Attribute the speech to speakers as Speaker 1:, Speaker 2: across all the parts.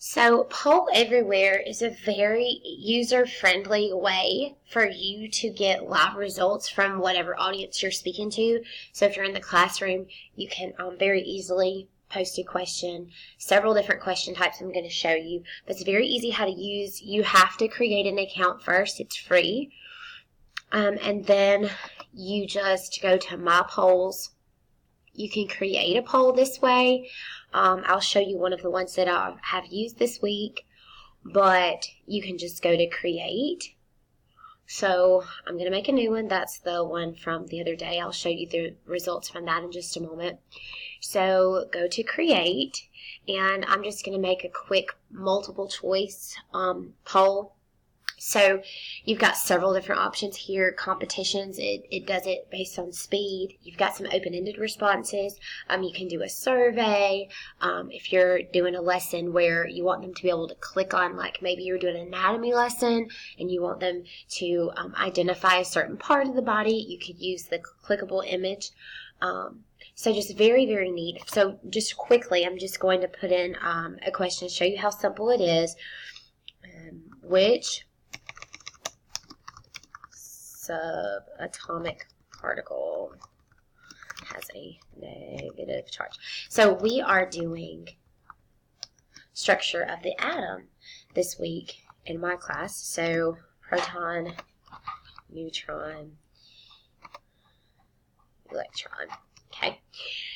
Speaker 1: So Poll Everywhere is a very user-friendly way for you to get live results from whatever audience you're speaking to. So if you're in the classroom, you can very easily post a question, several different question types I'm going to show you. But it's very easy how to use. You have to create an account first. It's free. And then you just go to My Polls. You can create a poll this way. I'll show you one of the ones that I have used this week, but you can just go to create. So I'm going to make a new one. That's the one from the other day. I'll show you the results from that in just a moment. So go to create, and I'm just going to make a quick multiple choice poll. So you've got several different options here. Competitions, it does it based on speed. You've got some open-ended responses. You can do a survey. If you're doing a lesson where you want them to be able to click on, like maybe you're doing an anatomy lesson and you want them to identify a certain part of the body, you could use the clickable image. So just very, very neat. So just quickly, I'm just going to put in a question to show you how simple it is. Which subatomic particle has a negative charge? So we are doing structure of the atom this week in my class. So proton, neutron, electron. Okay.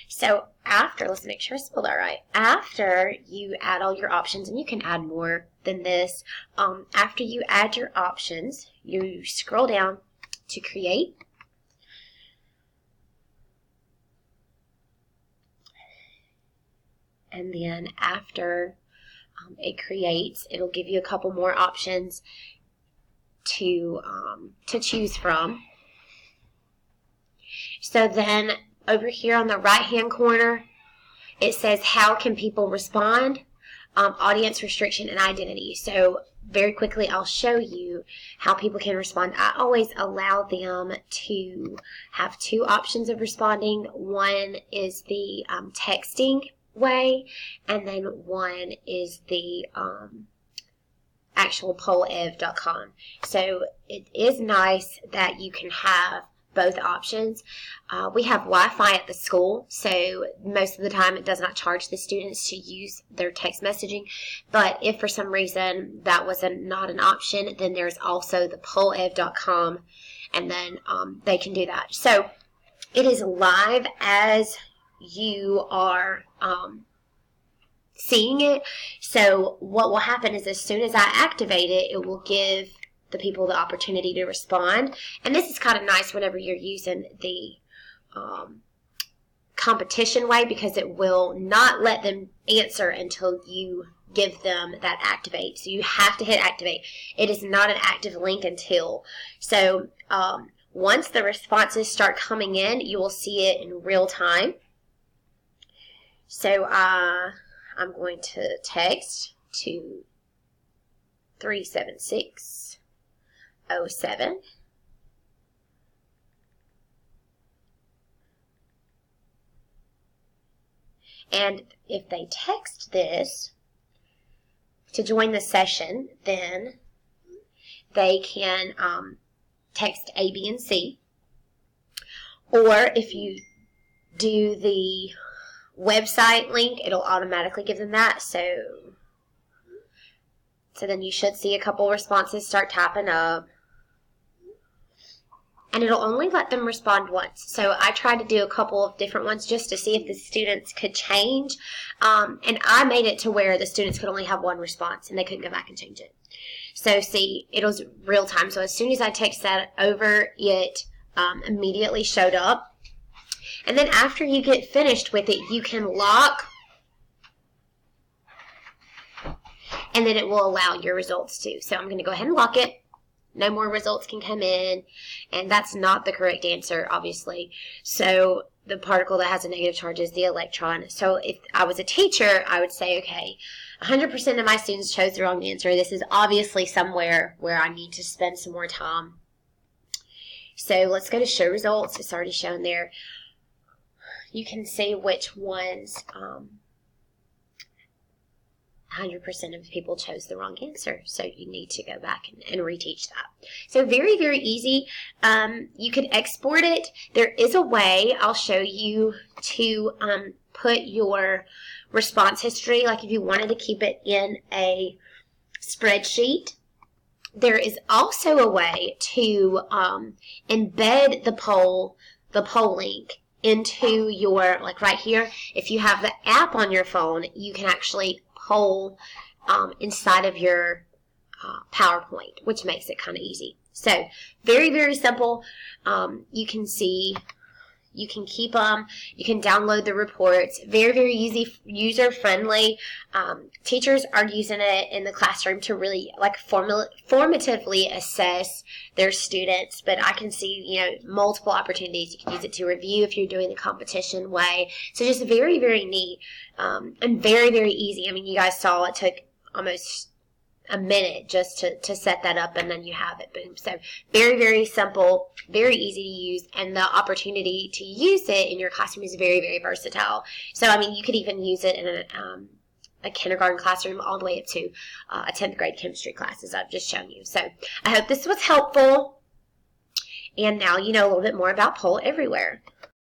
Speaker 1: So after, let's make sure I spelled that right. After you add all your options, and you can add more than this, after you add your options, you scroll down to create. And then after it creates, it'll give you a couple more options to choose from. So then over here on the right-hand corner, it says, how can people respond? Audience restriction and identity. So very quickly, I'll show you how people can respond. I always allow them to have two options of responding. One is the texting way, and then one is the actual pollev.com. So it is nice that you can have both options. We have Wi-Fi at the school, so most of the time it does not charge the students to use their text messaging. But if for some reason that was not an option, then there's also the pollev.com, and then they can do that. So it is live as you are seeing it. So what will happen is as soon as I activate it, it will give the people the opportunity to respond. And this is kind of nice whenever you're using the competition way, because it will not let them answer until you give them that activate. So you have to hit activate. It is not an active link until. So once the responses start coming in, you will see it in real time. So I'm going to text to 37607. And if they text this to join the session, then they can text A, B, and C. Or if you do the website link, it'll automatically give them that. So then you should see a couple responses start tapping up. And it'll only let them respond once. So I tried to do a couple of different ones just to see if the students could change. And I made it to where the students could only have one response and they couldn't go back and change it. So see, it was real time. So as soon as I text that over, it immediately showed up. And then after you get finished with it, you can lock, and then it will allow your results too. So I'm going to go ahead and lock it. No more results can come in, and that's not the correct answer, obviously. So the particle that has a negative charge is the electron. So if I was a teacher, I would say, okay, 100% of my students chose the wrong answer. This is obviously somewhere where I need to spend some more time. So let's go to show results. It's already shown there. You can see which ones 100% of people chose the wrong answer. So you need to go back and reteach that. So very, very easy. You could export it. There is a way I'll show you to put your response history, like if you wanted to keep it in a spreadsheet. There is also a way to embed the poll link into your, like right here, if you have the app on your phone, you can actually poll inside of your PowerPoint, which makes it kind of easy. So very, very simple. You can see, you can keep them, you can download the reports. Very, very easy, user-friendly. Teachers are using it in the classroom to really like formatively assess their students, but I can see, you know, multiple opportunities. You can use it to review if you're doing the competition way. So just very, very neat and very, very easy. I mean, you guys saw it took almost a minute just to set that up, and then you have it. Boom. So very, very simple, very easy to use, and the opportunity to use it in your classroom is very, very versatile. So, I mean, you could even use it in a kindergarten classroom all the way up to a 10th grade chemistry class, as I've just shown you. So I hope this was helpful, and now you know a little bit more about Poll Everywhere.